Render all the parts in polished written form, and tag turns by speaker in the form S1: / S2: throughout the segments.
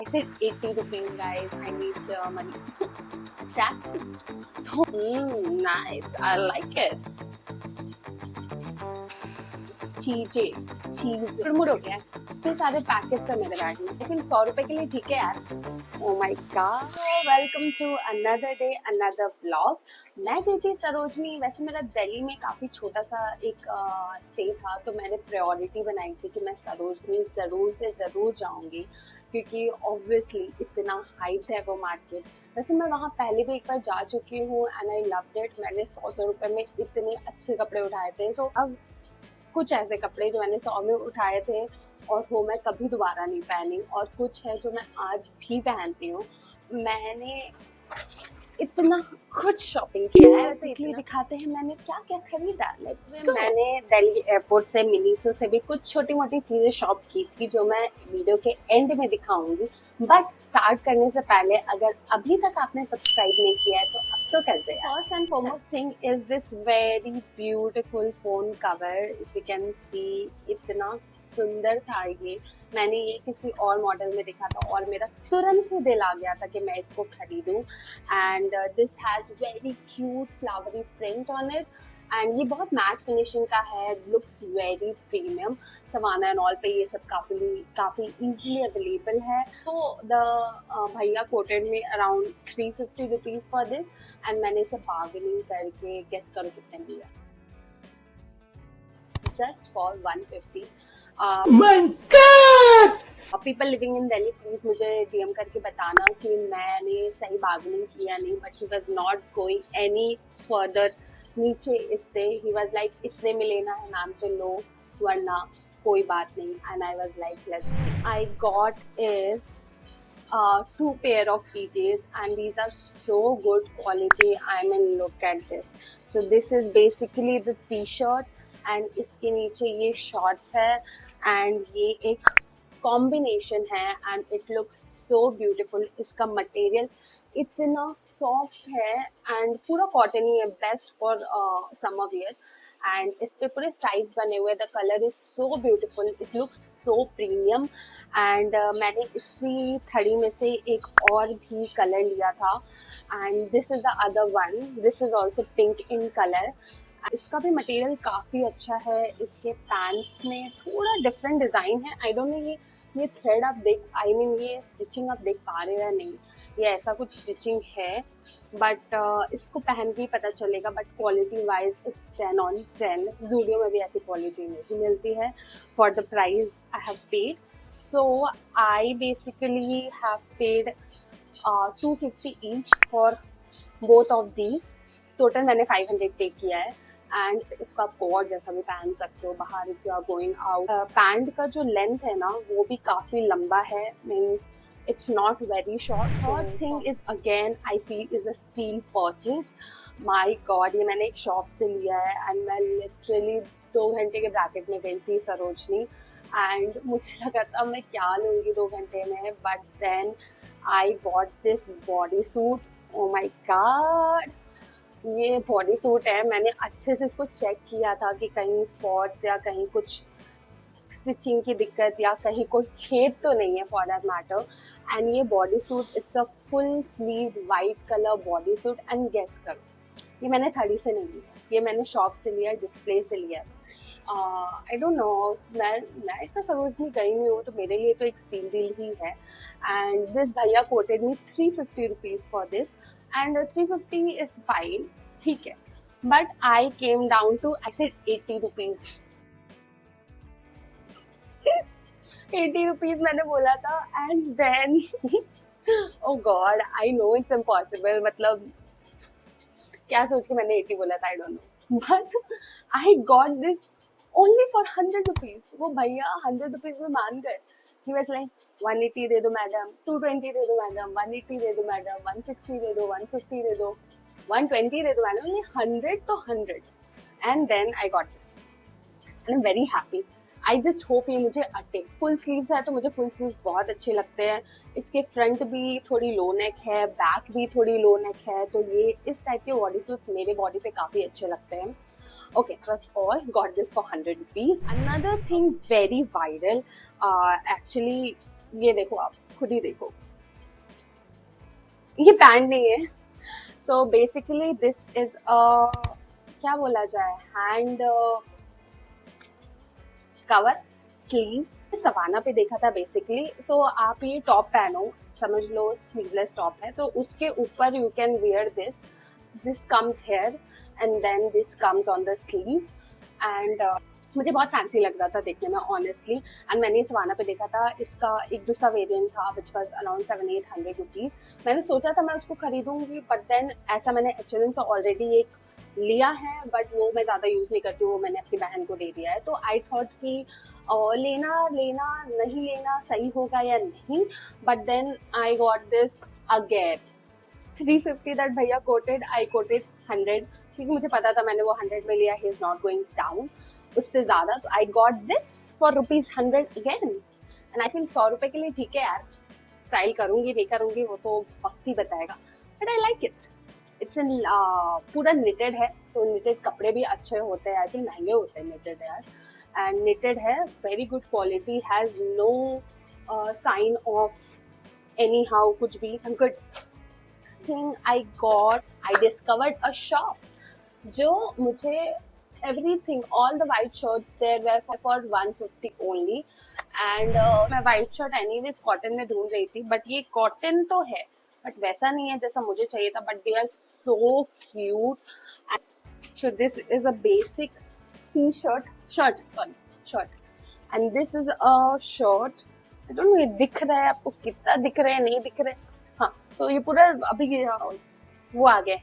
S1: I said 80 rupees, guys. I need money. That's nice. I like it. चीज मुड़ हो गया इतने सारे पैकेट्स है मेरे बैग में, लेकिन 100 रुपए के लिए ठीक है यार। Oh my god, welcome to another day another vlog. मैं गई थी सरोजनी। वैसे मेरा दिल्ली में काफ़ी छोटा सा एक स्टे था, तो मैंने प्रायोरिटी बनाई थी कि मैं सरोजनी ज़रूर से ज़रूर जाऊंगी, क्योंकि ऑब्वियसली इतना हाइप है वो मार्केट। वैसे मैं वहाँ पहले भी एक बार जा चुकी हूँ एंड आई लव्ड इट। मैंने 100 रुपए में इतने अच्छे कपड़े उठाए थे। सो अब कुछ ऐसे कपड़े जो मैंने 100 में उठाए थे और वो मैं कभी दोबारा नहीं पहनी, और कुछ है जो मैं आज भी पहनती हूँ। मैंने इतना कुछ शॉपिंग किया है। वैसे इसलिए दिखाते हैं मैंने क्या क्या खरीदा। मैंने दिल्ली एयरपोर्ट से मिनीसो से भी कुछ छोटी मोटी चीजें शॉप की थी, जो मैं वीडियो के एंड में दिखाऊंगी। बट स्टार्ट करने से पहले अगर अभी तक आपने सब्सक्राइब नहीं किया है तो अब तो कर दे। First and foremost thing is this very beautiful phone cover. If you can see, इतना सुंदर था ये। मैंने ये किसी और मॉडल में देखा था और मेरा तुरंत ही दिल आ गया था कि मैं इसको खरीदूं। And this has very cute flowery print on it, and ये बहुत मैट फिनिशिंग का है। Looks very premium. Savana and all पे ये सब काफ़ी इजीली अवेलेबल है। तो द भैया कोटेड में around 350 rupees for this, and मैंने इसे बार्गेनिंग करके गेस करो कितने लिया, just for 150। People living in Delhi, please मुझे डीएम करके बताना कि मैंने सही बार्गेनिंग किया नहीं। But he was not going any further नीचे इससे। ही वॉज लाइक इतने में लेना है मैम तो लो, वरना कोई बात नहीं। And I was like let's. I got is 2 pair of PJs, and these are so good quality. I mean, look at this. So this is basically the t-shirt, and इसके नीचे ये shorts है, and ये एक combination है, and it looks so beautiful. इसका material इतना soft है एंड पूरा कॉटन ही है, best for summer wear. And इस पे पूरे स्टाइल्स बने हुए। The colour is so beautiful, it looks so premium. And मैंने इसी थड़ी में से एक और भी कलर लिया था, and this is the other one. This is also pink in colour. इसका भी मटेरियल काफ़ी अच्छा है। इसके पैंट्स में थोड़ा डिफरेंट डिज़ाइन है। आई डोंट नो ये थ्रेड आप देख, आई मीन ये स्टिचिंग आप देख पा रहे हो या नहीं, ये ऐसा कुछ स्टिचिंग है। बट इसको पहन के ही पता चलेगा। But quality wise it's 10 on 10। Zudio में भी ऐसी क्वालिटी नहीं मिलती है for the price I have paid. So I basically have paid 250 each for both of these. Total मैंने 500 पे किया है। एंड इसको आप कोट जैसा भी पहन सकते हो बाहर if you are going out. Pant का जो लेंथ है ना वो भी काफ़ी लंबा है, means it's not very short. Third thing is again I feel is a steel purchase. My god, ये मैंने एक शॉप से लिया है एंड मैं लिटरली 2 घंटे के ब्रैकेट में गई थी सरोजनी, एंड मुझे लगा था मैं क्या लूँगी 2 घंटे में। But then I bought this bodysuit. Oh my god, ये बॉडी सूट है। मैंने अच्छे से इसको चेक किया था कि कहीं स्पॉट्स या कहीं कुछ स्टिचिंग की दिक्कत या कहीं कोई छेद तो नहीं है फॉर दैट मैटर। एंड ये body suit it's a full sleeve white colour body suit. And guess करो, ये मैंने थड़ी से नहीं लिया, ये मैंने शॉप से लिया, डिस्प्ले से लिया। आई डोंट नो, मैं इसका सरोजनी गई नहीं हूँ, तो मेरे लिए तो एक स्टील डील ही है। एंड दिस भैया quoted me 350 rupees for this, and 350 is fine, ठीक है। But I came down to, I said 80 rupees. 80 rupees मैंने बोला था, and then oh God, I know it's impossible. मतलब क्या सोच के मैंने 80 बोला था, I don't know. But I got this only for 100 rupees. वो भैया 100 रुपीज़ में मान गए। ही वाज लाइक 180 दे दो मैडम, 220 दे दो मैडम, 180 दे दो मैडम, 160 दे दो, 150 दे दो, 120 दे दो मैडम, ये 100 तो 100। And then I got this and I am very happy. I just hope ये मुझे अटे। फुल स्लीव्स है तो मुझे फुल स्लीव्स बहुत अच्छे लगते हैं। इसके फ्रंट भी थोड़ी लो नेक है, बैक भी थोड़ी लो नेक है, तो ये इस टाइप के बॉडी सूट्स मेरे बॉडी पे काफ़ी अच्छे लगते हैं। Okay, first of all, got this for 100 rupees. Another thing very viral, actually ये देखो आप, खुद ही देखो, ये पैंट नहीं है। सो बेसिकली दिस इज क्या बोला जाए, हैंड कवर स्लीव्स। सवाना पे देखा था बेसिकली। सो आप ये टॉप पहनो, समझ लो स्लीवलेस टॉप है, तो उसके ऊपर you can wear this, this comes here and then this comes on the sleeves. एंड मुझे बहुत फैंसी लग रहा था देखने में ऑनेस्टली। एंड मैंने सवाना पे देखा था, इसका एक दूसरा वेरिएंट था विच वॉज अराउंड 700-800 रुपीज। मैंने सोचा था मैं उसको खरीदूंगी, बट देन ऐसा मैंने H&M से ऑलरेडी एक लिया है, बट वो मैं ज़्यादा यूज़ नहीं करती हूँ, वो मैंने अपनी बहन को दे दिया है। तो आई थॉट कि लेना नहीं लेना सही होगा या नहीं, but then I got this again 350 that भैया कोटेड, आई कोटेड 100, क्योंकि मुझे पता था मैंने वो 100 में लिया, he is not going down उससे ज़्यादा। तो आई got this for ₹100 again, and I feel 100 रुपये के लिए ठीक है यार, स्टाइल करूंगी नहीं करूंगी वो तो वक्त ही बताएगा, but I like it. It's in पूरा निटेड है, तो निटेड कपड़े भी अच्छे होते हैं, आई थिंक महंगे होते हैं निटेड यार। एंड निटेड है, very good quality, has no sign of anyhow कुछ भी, good thing I got. I discovered a shop जो मुझे everything, all the white shirts there were for 150 only, and मैं white shirt anyways cotton में ढूंढ रही थी, but ये cotton तो है बट वैसा नहीं है जैसा मुझे चाहिए था, but they are so cute. So this is a basic shirt, and this is a shirt. I don't know ये दिख रहा है आपको, कितना दिख रहा है नहीं दिख रहा है, हाँ। so ये पूरा अभी वो आ गया,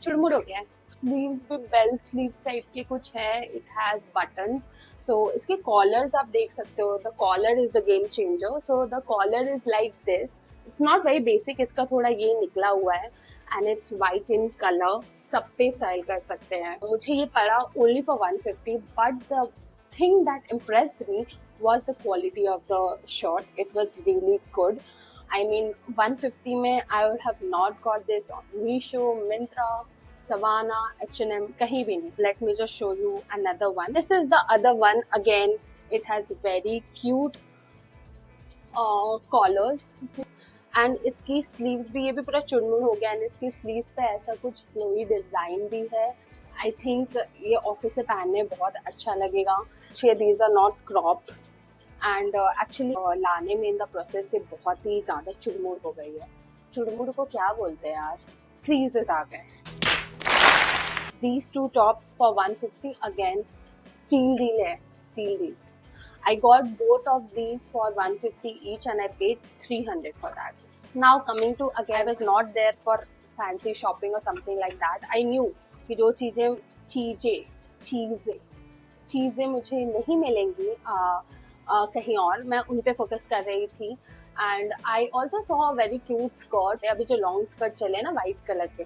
S1: चुड़मुड़ हो गया है। स्लीव्स भी बेल स्लीव्स टाइप के कुछ है, इट हैज बटन्स। सो इसके कॉलर्स आप देख सकते हो, the collar is the game changer. So the collar is like this, it's not very basic, इसका थोड़ा ये निकला हुआ है, and it's white in colour, सब पे स्टाइल कर सकते हैं। मुझे ये पड़ा only for 150, but the thing that impressed me was the quality of the shirt. It was really good. I mean 150 में I would have not got this on Meesho, Myntra, Savannah, H&M, kahin bhi nahi. Let me just show you another one. This is the other one. Again, it has very cute collars. And इसकी sleeves भी, ये भी पूरा चुनमुन हो गया, and इसकी sleeves पे ऐसा कुछ फ्लोई डिजाइन भी है। आई थिंक ये ऑफिस से पहनने बहुत अच्छा लगेगा। These are not cropped, and actually लाने में इन द प्रोसेस से बहुत ही ज़्यादा चुड़मुड़ हो गई है। चुड़मुड़ को क्या बोलते हैं यार, क्रीजेस आ गए। These two tops for 150 again, steal deal है, steal deal. I got both of these for 150 each and I paid 300 for that. Now coming to, again, I was not there for fancy shopping or something like that. I knew कि जो चीज़ें मुझे नहीं मिलेंगी कहीं और, मैं उन पे फोकस कर रही थी। And I also saw a very cute skirt, अभी जो लॉन्ग स्कर्ट चले ना वाइट कलर के,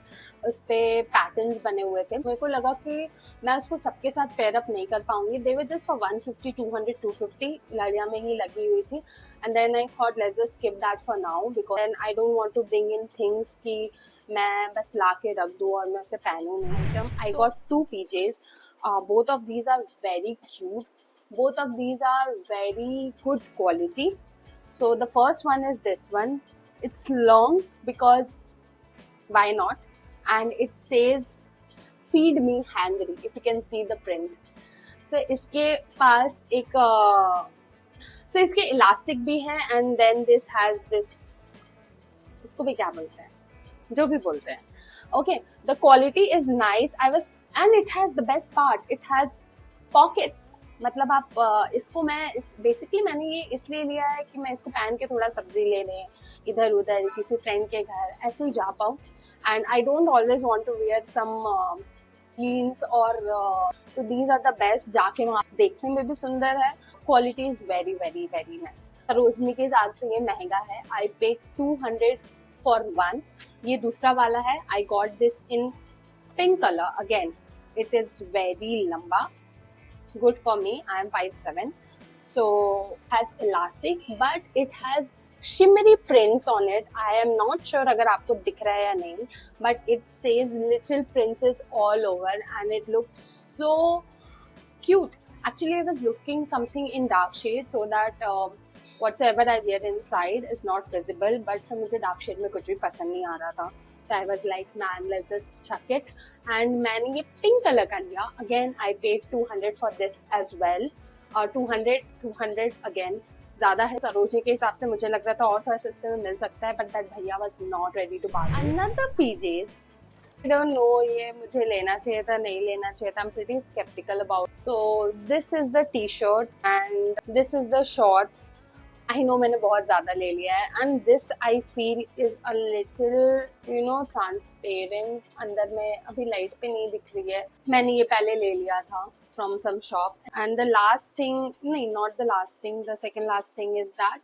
S1: उस पर पैटर्न्स बने हुए थे। मेरे को लगा कि मैं उसको सबके साथ पेयर अप नहीं कर पाऊंगी। दे वर जस्ट फॉर 150, 200, 250 लड़िया में ही लगी हुई थी। And then I thought let's just skip that for now, because then I don't want to bring in things कि मैं बस ला के रख दूँ और मैं उसे पहनूँ नहीं। I got 2 PJs. Both of these are very cute. Both of these are very good quality. So the first one is this one. It's long because why not? And it says feed me hungry, if you can see the print. So इसके पास एक so इसके elastic भी है, and then this has this, इसको भी क्या बोलते हैं, जो भी बोलते हैं। Okay, the quality is nice. And it has the best part. It has pockets. मतलब आप इसको बेसिकली मैंने ये इसलिए लिया है कि मैं इसको पहन के थोड़ा सब्जी लेने इधर उधर किसी फ्रेंड के घर ऐसे ही जा पाऊँ। And I don't always want to wear some jeans और तो दीज आर द बेस्ट। जाके वहाँ देखने में भी सुंदर है, quality is very very very nice. रोजनी के हिसाब से ये महंगा है। आई पे 200 फॉर वन। ये दूसरा वाला है। आई got this in pink colour again. It is very lamba, good for me. I am 5'7", so has elastics, but it has shimmery prints on it. I am not sure अगर आपको दिख रहा है या नहीं, but it says little princess all over, and it looks so cute. Actually, I was looking something in dark shade so that whatsoever I wear inside is not visible, but मुझे dark shade में कुछ भी पसंद नहीं आ रहा था. So I was like, man, let's just chuck it. And मैंने ये पिंक कलर का लिया. Again, I paid 200 for this as well. और 200 again ज़्यादा है. सरोजी के हिसाब से मुझे लग रहा था और थोड़ा सस्ते में मिल सकता है, but that भैया was not ready to buy. Another PJs. I don't know ये मुझे लेना चाहिए था नहीं लेना चाहिए था. I'm pretty skeptical about. So this is the t-shirt and this is the shorts. I know मैंने बहुत ज़्यादा ले लिया है and this I feel is a little transparent. अंदर में अभी लाइट पे नहीं दिख रही है. मैंने ये पहले ले लिया था from some shop. And the last thing, no, not the last thing, the second last thing is that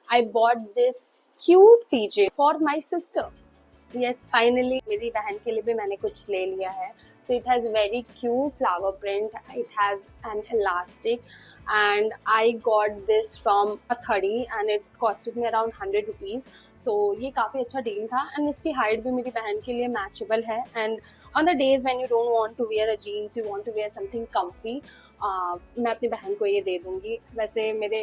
S1: I bought this cute PJ for my sister. Yes, finally मेरी बहन के लिए भी मैंने कुछ ले लिया है. So it has very cute flower print. It has an elastic, and I got this from a 30 and it costed me around 100 rupees. So ये काफ़ी अच्छा डील था and इसकी हाइट भी मेरी बहन के लिए मैचेबल है. And on the days when you don't want to wear a jeans, you want to wear something comfy, मैं अपनी बहन को ये दे दूंगी. वैसे मेरे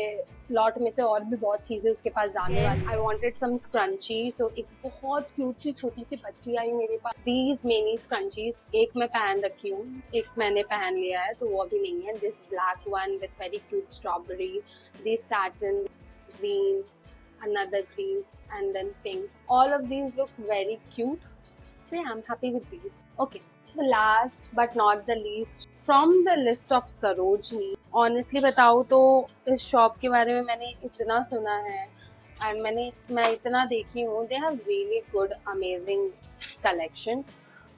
S1: लॉट में से और भी बहुत चीज़ें उसके पास जाने वाली. आई वॉन्टेड सम स्क्रंची, सो एक बहुत क्यूट सी छोटी सी बच्ची आई मेरे पास. दीज मेनी स्क्रंचीज, एक मैं पहन रखी हूँ, एक मैंने पहन लिया है तो वो अभी नहीं है. This black one with very cute strawberry, this satin green, another green, and then pink. All of these look very cute. So yeah, I'm happy with these. Okay, so last but not the least, from the list of Sarojini, honestly बताऊँ तो इस shop के बारे में मैंने इतना सुना है and मैं इतना देखी हूँ. They have really good, amazing collection.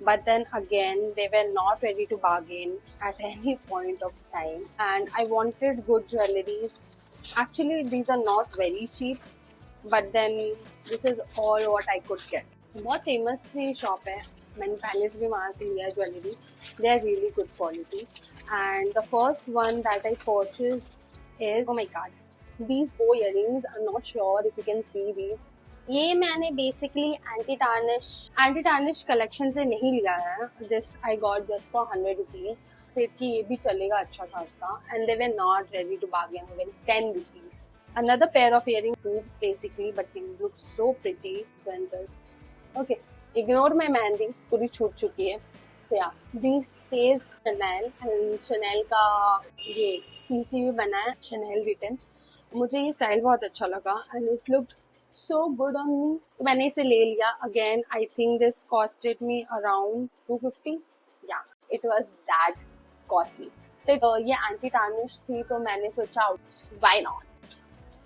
S1: But then again, they were not ready to bargain at any point of time. And I wanted good jewelries. Actually, these are not very cheap. But then this is all what I could get. बहुत famous सी shop है, मैंने पहले से भी वहाँ से लिया jewellery. They are really good quality. And the first one that I purchased is, oh my God, these bow earrings. I'm not sure if you can see these. ये मैंने बेसिकली एंटी टार्निश कलेक्शन से नहीं लिया है. This I got just for 100 rupees. Set की ये भी चलेगा अच्छा खासा. And they were not ready to bargain with 10 rupees. Another pair of earring tubes basically, but these look so pretty. Influencers. Okay, ignore my mehndi, पूरी छूट चुकी है. So yeah, this says Chanel and Chanel का ये CC भी बना है, Chanel written. मुझे ये स्टाइल बहुत अच्छा लगा and it looked so good on me. तो मैंने इसे ले लिया. Again, I think this costed me around 250. Yeah, it was that costly. So ये anti tarnish थी तो मैंने सोचा why not.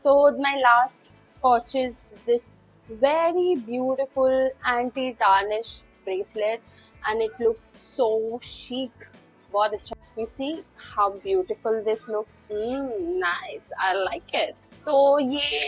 S1: So my last purchase is this very beautiful anti-tarnish bracelet and it looks so chic. बहुत अच्छा. You see how beautiful this looks. Nice. I like it. तो ये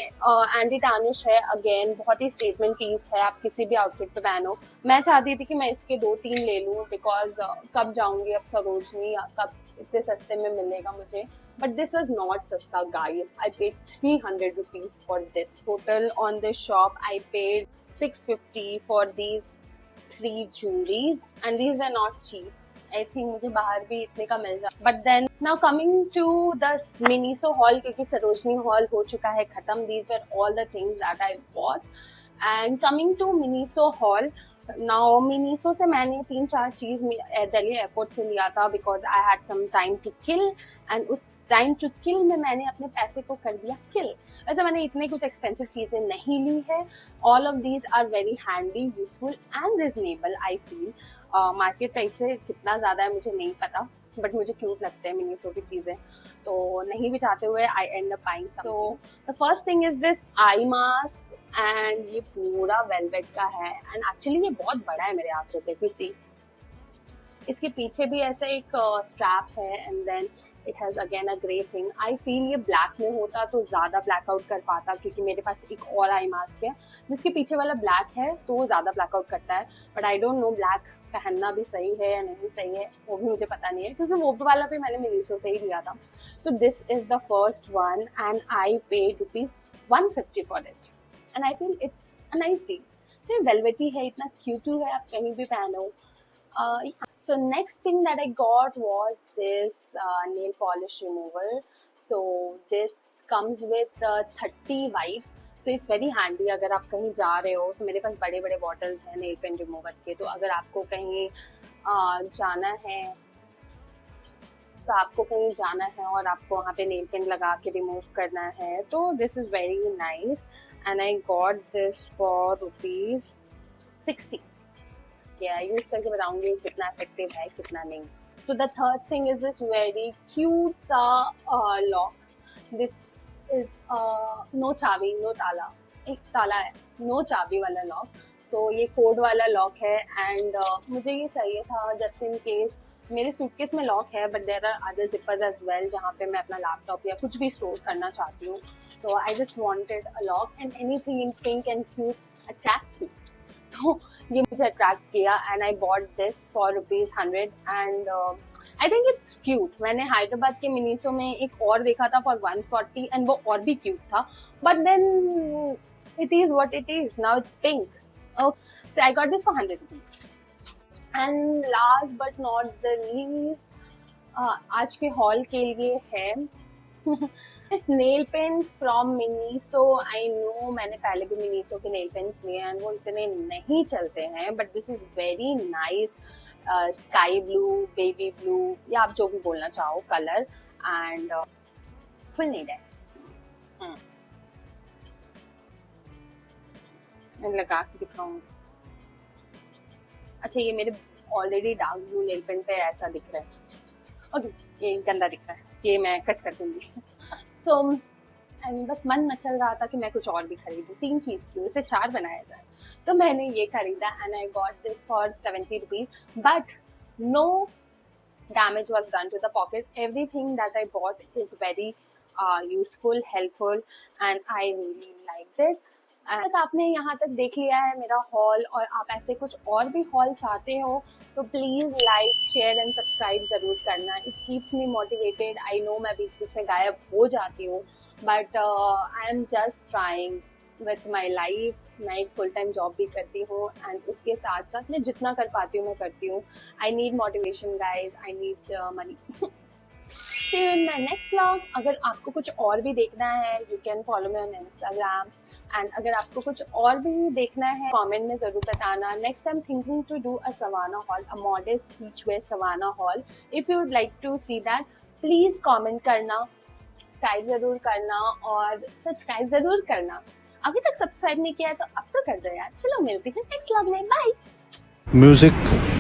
S1: anti tarnish है. Again बहुत ही स्टेटमेंट पीस है, आप किसी भी आउटफिट पे पहनो. मैं चाहती थी कि मैं इसके 2-3 ले लूँ बिकॉज कब जाऊंगी अब सरोजनी या कब इतने सस्ते में मिलेगा मुझे. But this was not sasta, guys. I paid 300 rupees for this. Total on the shop, I paid 650 for these 3 jewelries. And these were not cheap. I think मुझे बाहर भी इतने का मिल जाए. But then, now coming to the Miniso haul, क्योंकि Sarojini haul हो चुका है खत्म. These were all the things that I bought. And coming to Miniso haul, now Miniso से मैंने 3-4 चीज दिल्ली एयरपोर्ट से लिया था because I had some time to kill. And उस टाइम टू किल में मैंने अपने पैसे को कर दिया किल. वैसे मैंने इतनी कुछ एक्सपेंसिव चीजें नहीं ली है. All of these are very handy, useful and reasonable. I feel market price से कितना ज्यादा है मुझे नहीं पता, बट मुझे क्यूट लगते हैं मिनीसो की चीजें, तो नहीं भी चाहते हुए I end up buying. So the first thing is this eye mask and ये पूरा वेलवेट का है एंड एक्चुअली ये बहुत बड़ा है मेरे आंखों से. इफ यू सी, इसके पीछे भी ऐसा एक स्ट्रैप है and then it has again a grey thing. I feel ये ब्लैक में होता तो ज़्यादा ब्लैकआउट कर पाता, क्योंकि मेरे पास एक और आई मास्क है जिसके पीछे वाला ब्लैक है तो वो ज़्यादा ब्लैकआउट करता है. But I don't no black पहनना भी सही है या नहीं सही है, वो भी मुझे पता नहीं है, क्योंकि वो वाला भी मैंने मिनीसो से ही लिया था. So this is the first one and I paid ₹150 for it and I feel it's a nice deal. Velvety है, इतना क्यूट है, आप कहीं भी पहनो. Yeah. So next thing that I got was this nail polish remover. So this comes with 30 wipes. So it's very handy अगर आप कहीं जा रहे हो. So मेरे पास बड़े बड़े bottles हैं nail paint remover के. तो अगर आपको कहीं जाना है, तो आपको कहीं जाना है और आपको वहाँ पे नेल पेंट लगा के रिमूव करना है, तो this is very nice. And I got this for ₹60. Use करके बताऊंगी कितना इफेक्टिव है कितना नहीं. So the third thing is this very cute lock. This is no चाबी no ताला, एक ताला है, no चाबी वाला लॉक. So ये कोड वाला लॉक है. एंड मुझे ये चाहिए था जस्ट इन केस. मेरे सूटकेस में लॉक है but there are other zippers as well जहाँ पे मैं अपना लैपटॉप या कुछ भी स्टोर करना चाहती हूँ. तो I just wanted a look and anything in pink and cute attracts me. तो ये मुझे अट्रैक्ट किया and I bought this for ₹100. And I think it's cute. मैंने हैदराबाद के मिनीसो में एक और देखा था फॉर 140 एंड वो और भी क्यूट था. But then it is what it is. Now it's pink. Oh, so I got this for ₹100. And last but not the least, आज के हॉल के लिए है this nail pen from Miniso. I know मैंने पहले भी Miniso के nail pens लिए हैं वो इतने नहीं चलते हैं, but this is very nice. Sky blue, baby blue, या आप जो भी बोलना चाहो कलर. And full need है. मैं लगा के दिखाऊं. अच्छा ये मेरे already dark blue nail paint पे ऐसा दिख रहा है. ओके ये गंदा दिख रहा है, ये मैं कट कर दूंगी. सो एंड बस मन मचल रहा था कि मैं कुछ और भी खरीदूं. 3 चीज क्यों, इसे 4 बनाया जाए. तो मैंने ये खरीदा and I got this for ₹70. But no damage was done to the pocket. Everything that I bought is very useful, helpful, and I really liked it. तक आपने यहाँ तक देख लिया है मेरा हॉल और आप ऐसे कुछ और भी हॉल चाहते हो तो please like share and subscribe जरूर करना. It keeps me motivated. I know मैं बीच बीच में गायब हो जाती हूँ but I am just trying with my life. मैं एक फुल टाइम जॉब भी करती हूँ एंड उसके साथ साथ मैं जितना कर पाती हूँ मैं करती हूँ. I need motivation guys, I need money. See you in my next vlog. अगर आपको कुछ और भी देखना है you can follow me on Instagram. And अगर आपको कुछ और भी देखना है कमेंट में ज़रूर बताना. Next I'm thinking to do a savannah haul, a modest beachwear savannah haul. If you would like to see that, please comment करना, टाइप ज़रूर करना और सब्सक्राइब ज़रूर करना. अभी तक सब्सक्राइब नहीं किया है तो अब तो कर दो यार. चलो मिलते हैं नेक्स्ट व्लॉग में. बाय.
S2: म्यूजिक